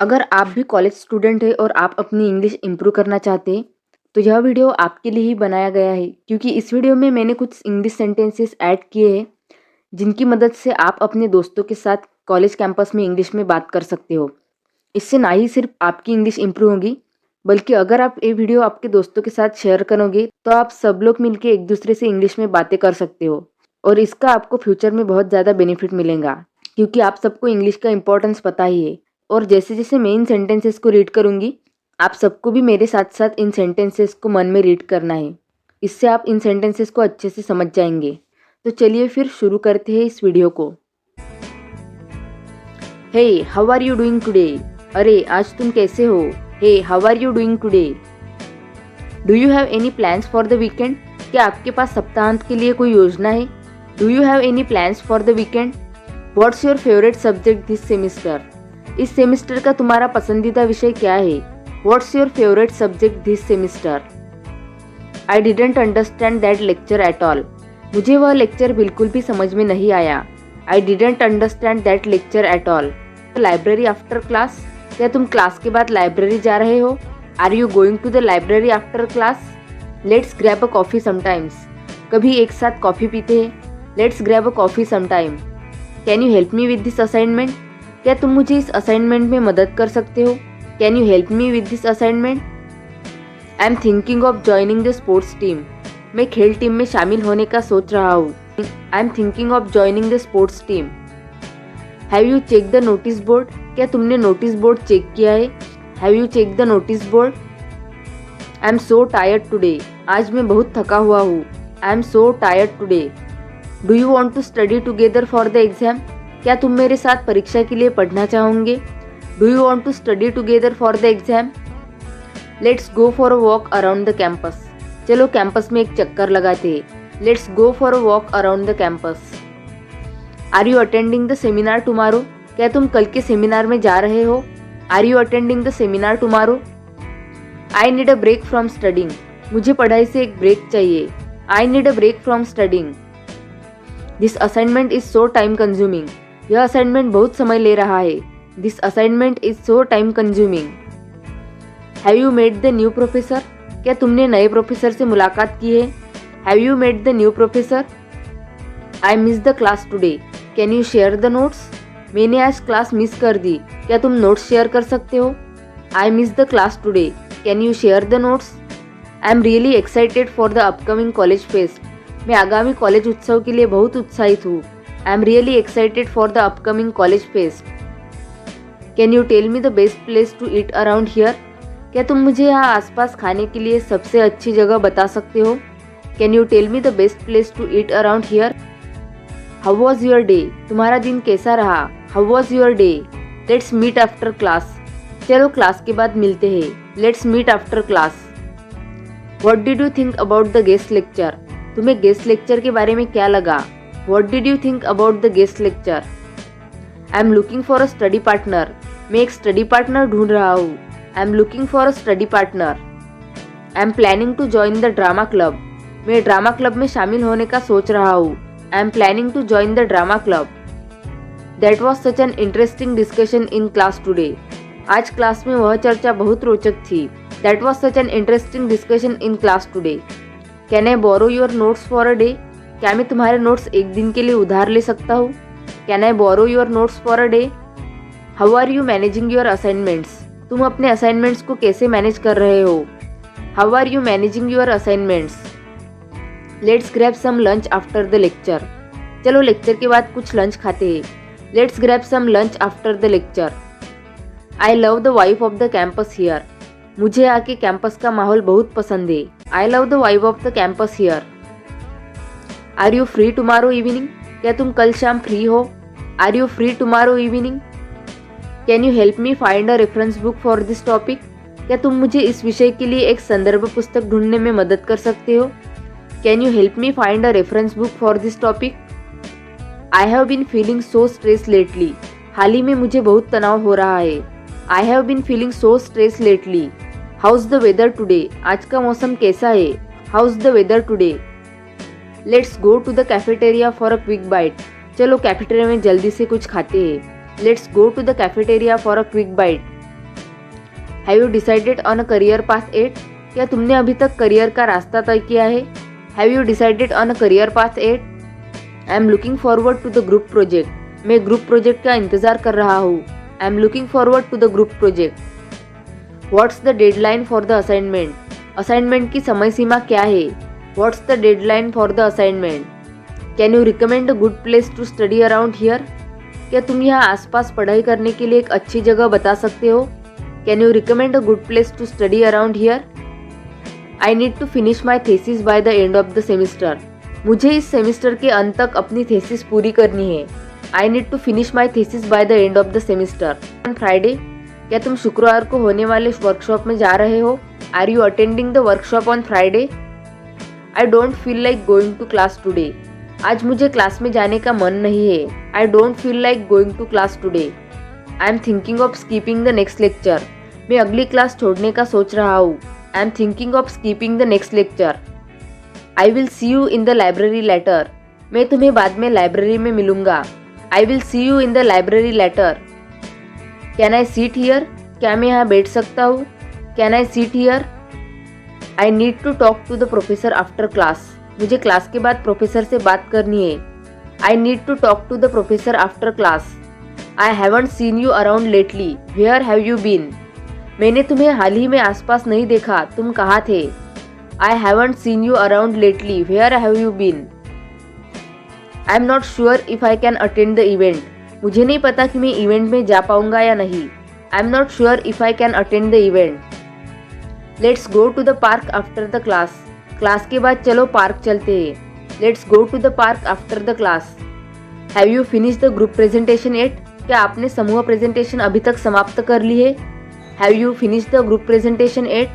अगर आप भी कॉलेज स्टूडेंट हैं और आप अपनी इंग्लिश इम्प्रूव करना चाहते हैं तो यह वीडियो आपके लिए ही बनाया गया है, क्योंकि इस वीडियो में मैंने कुछ इंग्लिश सेंटेंसेस ऐड किए हैं जिनकी मदद से आप अपने दोस्तों के साथ कॉलेज कैंपस में इंग्लिश में बात कर सकते हो। इससे ना ही सिर्फ आपकी इंग्लिश इम्प्रूव होगी, बल्कि अगर आप ये वीडियो आपके दोस्तों के साथ शेयर करोगे तो आप सब लोग मिलकर एक दूसरे से इंग्लिश में बातें कर सकते हो और इसका आपको फ्यूचर में बहुत ज़्यादा बेनिफिट मिलेगा, क्योंकि आप सबको इंग्लिश का इम्पोर्टेंस पता ही है। और जैसे जैसे मैं इन सेंटेंसेस को रीड करूँगी, आप सबको भी मेरे साथ साथ इन सेंटेंसेस को मन में रीड करना है। इससे आप इन सेंटेंसेस को अच्छे से समझ जाएंगे। तो चलिए फिर शुरू करते हैं इस वीडियो को। Hey, how are you doing today? अरे, आज तुम कैसे हो? Hey, how are you doing today? Do you have any plans for the weekend? क्या आपके पास सप्ताहांत के लिए कोई योजना है? Do you have any plans for the weekend? What's your favourite subject this semester? इस सेमिस्टर का तुम्हारा पसंदीदा विषय क्या है? What's your favourite subject this semester? I didn't understand that lecture at all. मुझे वह लेक्चर बिल्कुल भी समझ में नहीं आया। I didn't understand that lecture at all. Library after class? क्या तुम क्लास के बाद लाइब्रेरी जा रहे हो? Are you going to the library after class? Let's grab a coffee sometimes. कभी एक साथ कॉफ़ी पीते हैं। Let's grab a coffee sometime. Can you help me with this assignment? क्या तुम मुझे इस असाइनमेंट में मदद कर सकते हो? Can you help me with this assignment? I am thinking of joining the sports team. मैं खेल टीम में शामिल होने का सोच रहा हूँ। I am thinking of joining the sports team. Have you check the notice board? क्या तुमने नोटिस बोर्ड चेक किया है? Have you check the notice board? I am so tired today. आज मैं बहुत थका हुआ हूँ। I am so tired today. Do you want to study together for the exam? क्या तुम मेरे साथ परीक्षा के लिए पढ़ना चाहोगे? Do you want to study together for the exam? Let's go for a walk around the campus. चलो कैंपस में एक चक्कर लगाते हैं। Let's go for a walk around the campus. Are you attending the seminar tomorrow? क्या तुम कल के सेमिनार में जा रहे हो? Are you attending the seminar tomorrow? I need a break from studying. मुझे पढ़ाई से एक ब्रेक चाहिए। I need a break from studying. This assignment is so time consuming. यह असाइनमेंट बहुत समय ले रहा है। This assignment is so time consuming. Have you met the new professor? क्या तुमने नए प्रोफेसर से मुलाकात की है? Have you met the new professor? I miss the class today. Can you share the notes? मैंने आज क्लास मिस कर दी। क्या तुम नोट्स शेयर कर सकते हो? I miss the class today. Can you share the notes? I am really excited for the upcoming college fest. मैं आगामी कॉलेज उत्सव के लिए बहुत उत्साहित हूँ। I am really excited for the upcoming college fest. Can you tell me the best place to eat around here? क्या तुम मुझे यहाँ आसपास खाने के लिए सबसे अच्छी जगह बता सकते हो? Can you tell me the best place to eat around here? How was your day? तुम्हारा दिन कैसा रहा? How was your day? Let's meet after class. चलो क्लास के बाद मिलते हैं। Let's meet after class. What did you think about the guest lecture? तुम्हें गेस्ट लेक्चर के बारे में क्या लगा? What did you think about the guest lecture? I am looking for a study partner. मैं एक स्टडी पार्टनर ढूंढ रहा हूँ। I am looking for a study partner. I am planning to join the drama club. मैं drama club में शामिल होने का सोच रहा हूँ। I am planning to join the drama club. That was such an interesting discussion in class today. आज class में वह चर्चा बहुत रोचक थी। That was such an interesting discussion in class today. Can I borrow your notes for a day? क्या मैं तुम्हारे नोट्स एक दिन के लिए उधार ले सकता हूँ? Can I borrow your notes for a day? How are you managing your assignments? तुम अपने असाइनमेंट्स को कैसे मैनेज कर रहे हो? How are you managing your assignments? Let's grab some lunch after the lecture. चलो लेक्चर के बाद कुछ लंच खाते हैं। Let's grab some lunch after the lecture. I love the vibe of the campus here. मुझे आके कैंपस का माहौल बहुत पसंद है। I love the vibe of the campus here. Are you free tomorrow evening? क्या तुम कल शाम फ्री हो? Are you free tomorrow evening? Can you help me find a reference book for this topic? क्या तुम मुझे इस विषय के लिए एक संदर्भ पुस्तक ढूंढने में मदद कर सकते हो? Can you help me find a reference book for this topic? I have been feeling so stress lately. हाल ही में मुझे बहुत तनाव हो रहा है। I have been feeling so stress lately. How's the weather today? आज का मौसम कैसा है? How's the weather today? Let's go to the cafeteria for a quick bite. चलो कैफेटेरिया में जल्दी से कुछ खाते हैं। Let's go to the cafeteria for a quick bite. Have you decided on a career path yet? क्या तुमने अभी तक करियर का रास्ता तय किया है? Have you decided on a career path yet? I am looking forward to the group project. मैं ग्रुप प्रोजेक्ट का इंतजार कर रहा हूँ। I am looking forward to the group project. What's the deadline for the assignment? Assignment की समय सीमा क्या है? What's the deadline for the assignment? Can you recommend a good place to study around here? क्या तुम यहाँ आसपास पढ़ाई करने के लिए एक अच्छी जगह बता सकते हो? Can you recommend a good place to study around here? I need to finish my thesis by the end of the semester. मुझे इस सेमिस्टर के अंत तक अपनी थेसिस पूरी करनी है। I need to finish my thesis by the end of the semester. On Friday? क्या तुम शुक्रवार को होने वाले वर्कशॉप में जा रहे हो? Are you attending the workshop on Friday? I don't feel like going to class today. आज मुझे क्लास में जाने का मन नहीं है। I don't feel like going to class today. I am thinking of skipping the next lecture. मैं अगली क्लास छोड़ने का सोच रहा हूँ। I am thinking of skipping the next lecture. I will see you in the library later. मैं तुम्हें बाद में लाइब्रेरी में मिलूंगा। I will see you in the library later. Can I sit here? क्या मैं यहाँ बैठ सकता हूँ? Can I sit here? I need to talk to the professor after class. मुझे क्लास के बाद प्रोफेसर से बात करनी है। I need to talk to the professor after class. I haven't seen you around lately. Where have you been? मैंने तुम्हें हाल ही में आसपास नहीं देखा। तुम कहाँ थे? I haven't seen you around lately. Where have you been? I am not sure if I can attend the event. मुझे नहीं पता कि मैं इवेंट में जा पाऊंगा या नहीं। I am not sure if I can attend the event. Let's go to the park after the class. Class के बाद चलो पार्क चलते हैं। Let's go to the park after the class. Have you finish the group presentation yet? क्या आपने समूह presentation अभी तक समाप्त कर ली है? Have you finish the group presentation yet?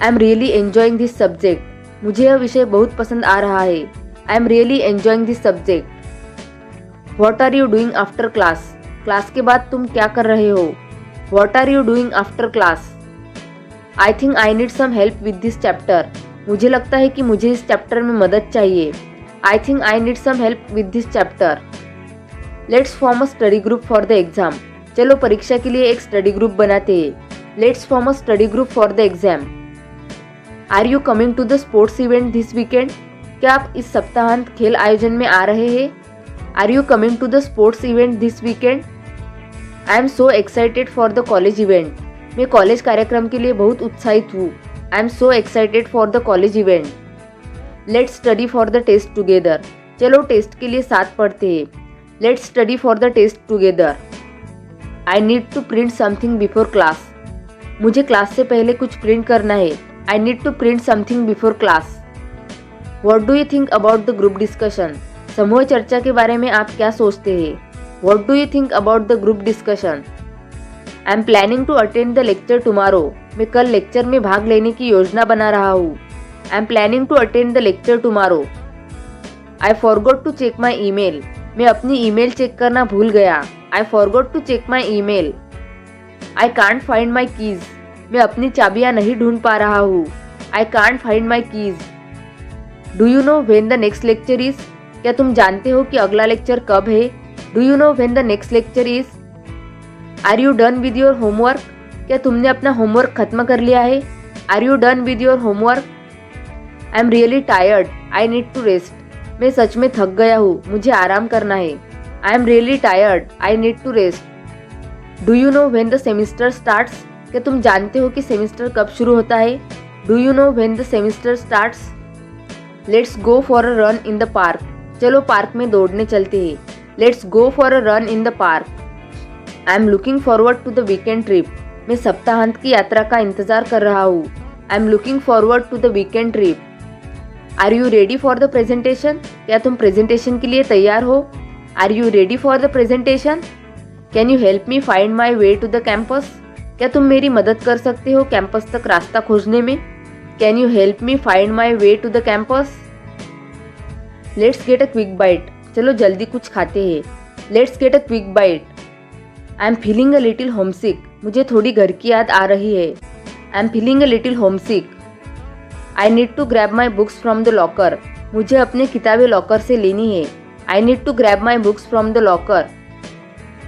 I am really enjoying this subject. मुझे यह विषय बहुत पसंद आ रहा है। I am really enjoying this subject. What are you doing after class? Class के बाद तुम क्या कर रहे हो? What are you doing after class? I think I need some help with this chapter. मुझे लगता है कि मुझे इस चैप्टर में मदद चाहिए। I think I need some help with this chapter. Let's form a study group for the exam. चलो परीक्षा के लिए एक स्टडी ग्रुप बनाते हैं। Let's form a study group for the exam. Are you coming to the sports event this weekend? क्या आप इस सप्ताहांत खेल आयोजन में आ रहे हैं? Are you coming to the sports event this weekend? I am so excited for the college event. मैं कॉलेज कार्यक्रम के लिए बहुत उत्साहित हूँ। I am so excited for the college event. Let's study for the test together. चलो test के लिए साथ पढ़ते हैं। Let's study for the test together. I need to print something before class. मुझे क्लास से पहले कुछ प्रिंट करना है। I need to print something before class. What do you think about the group discussion? समूह चर्चा के बारे में आप क्या सोचते हैं? What do you think about the group discussion? I am planning to attend the lecture tomorrow. मैं कल लेक्चर में भाग लेने की योजना बना रहा हूँ। I am planning to attend the lecture tomorrow. I forgot to check my email. मैं अपनी ईमेल चेक करना भूल गया। I forgot to check my email. I can't find my keys. मैं अपनी चाबियाँ नहीं ढूंढ पा रहा हूँ। I can't find my keys. Do you know when the next lecture is? क्या तुम जानते हो कि अगला लेक्चर कब है? Do you know when the next lecture is? Are you done with your homework? क्या तुमने अपना होमवर्क खत्म कर लिया है? Are you done with your homework? I am really tired. I need to rest. मैं सच में थक गया हूँ। मुझे आराम करना है। I am really tired. I need to rest. Do you know when the semester starts? क्या तुम जानते हो कि सेमिस्टर कब शुरू होता है? Do you know when the semester starts? Let's go for a run in the park. चलो पार्क में दौड़ने चलते हैं। Let's go for a run in the park. I am looking forward to the weekend trip. मैं सप्ताहांत की यात्रा का इंतजार कर रहा हूँ। I am looking forward to the weekend trip. Are you ready for the presentation? क्या तुम प्रेजेंटेशन के लिए तैयार हो? Are you ready for the presentation? Can you help me find my way to the campus? क्या तुम मेरी मदद कर सकते हो कैंपस तक रास्ता खोजने में? Can you help me find my way to the campus? Let's get a quick bite. चलो जल्दी कुछ खाते हैं। Let's get a quick bite. I am feeling a little homesick. मुझे थोड़ी घर की याद आ रही है। I am feeling a little homesick. I need to grab my books from the locker. मुझे अपनी किताबें लॉकर से लेनी है। I need to grab my books from the locker.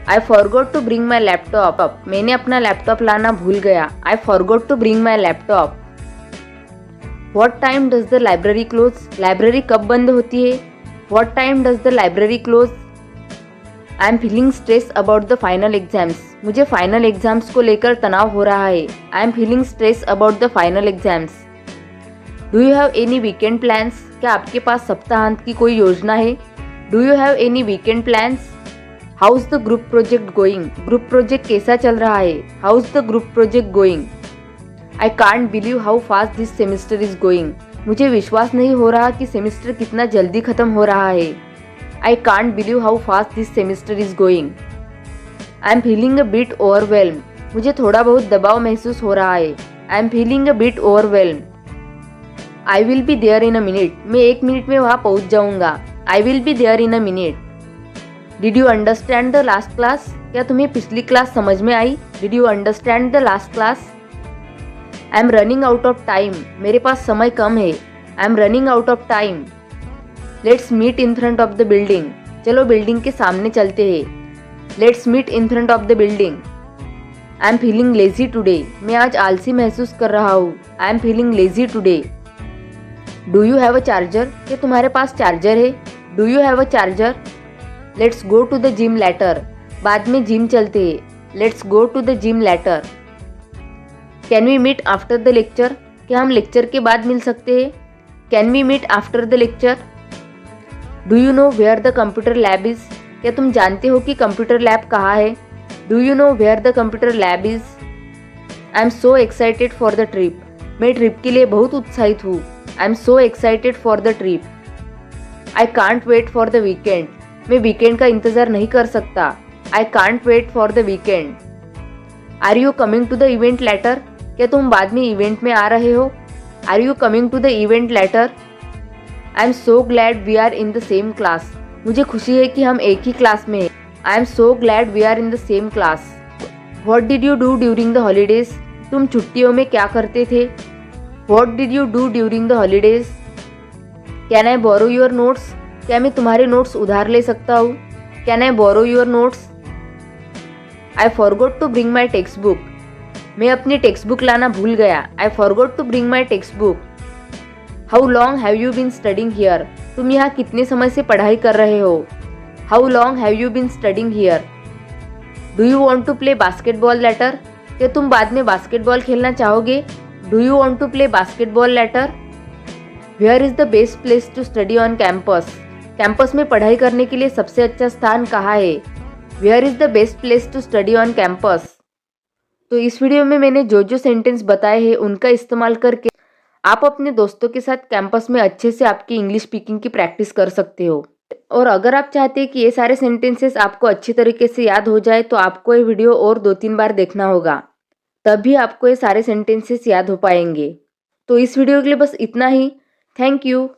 I forgot to bring my laptop, मैंने अपना laptop लाना भूल गया। I forgot to bring my laptop. What time does the library close, library कब बंद होती है। What time does the library close. I am feeling stress about the final exams, मुझे फाइनल एग्जाम्स को लेकर तनाव हो रहा है। I am feeling stress about the final exams. Do you have any weekend plans, क्या आपके पास सप्ताहांत की कोई योजना है। Do you have any weekend plans. How is the group project going, group project कैसा चल रहा है। How is the group project going. I can't believe how fast this semester is going, मुझे विश्वास नहीं हो रहा कि सेमेस्टर कितना जल्दी खत्म हो रहा है। I can't believe how fast this semester is going. I am feeling a bit overwhelm, मुझे थोड़ा बहुत दबाव महसूस हो रहा है। I am feeling a bit overwhelm. I will be there in a minute, मैं 1 मिनट में वहाँ पहुँच जाऊँगा। I will be there in a minute. Did you understand the last class, क्या तुम्हें पिछली क्लास समझ में आई। Did you understand the last class. I am running out of time, मेरे पास समय कम है। I am running out of time. Let's meet in front of the building, चलो बिल्डिंग के सामने चलते हैं। Let's meet in front of the building. I am feeling lazy today, मैं आज आलसी महसूस कर रहा हूँ। I am feeling lazy today. Do you have a charger, क्या तुम्हारे पास चार्जर है। Do you have a charger. Let's go to the gym later, बाद में जिम चलते हैं। Let's go to the gym later. Can we meet after the lecture, क्या हम लेक्चर के बाद मिल सकते हैं। Can we meet after the lecture. Do you know where the computer lab is, क्या तुम जानते हो कि कंप्यूटर लैब कहाँ है। Do you know where the computer lab is. I am so excited for the trip, मैं trip के लिए बहुत उत्साहित हूँ। I am so excited for the trip. I can't wait for the weekend, मैं weekend का इंतज़ार नहीं कर सकता। I can't wait for the weekend. Are you coming to the event later, क्या तुम बाद में इवेंट में आ रहे हो। Are you coming to the event later. I am so glad we are in the same class, मुझे खुशी है कि हम एक ही क्लास में हैं। I am so glad we are in the same class. What did you do during the holidays, तुम छुट्टियों में क्या करते थे। What did you do during the holidays. Can I borrow your notes, क्या मैं तुम्हारे नोट्स उधार ले सकता हूँ। Can I borrow your notes. I forgot to bring my text book, मैं अपनी टेक्स्ट बुक लाना भूल गया। I forgot to bring my text book. How long have you been studying here, तुम यहाँ कितने समय से पढ़ाई कर रहे हो। How long have you been studying here. Do you want to play basketball later, क्या तुम बाद में बास्केटबॉल खेलना चाहोगे। Do you want to play basketball later. Where is the best place to study on campus, campus में पढ़ाई करने के लिए सबसे अच्छा स्थान कहाँ है। Where is the best place to study on campus. तो इस वीडियो में मैंने जो जो सेंटेंस बताए हैं उनका इस्तेमाल करके आप अपने दोस्तों के साथ कैंपस में अच्छे से आपकी इंग्लिश स्पीकिंग की प्रैक्टिस कर सकते हो। और अगर आप चाहते हैं कि ये सारे सेंटेंसेस आपको अच्छी तरीके से याद हो जाए तो आपको ये वीडियो और 2-3 बार देखना होगा, तभी आपको ये सारे सेंटेंसेस याद हो पाएंगे। तो इस वीडियो के लिए बस इतना ही। Thank you.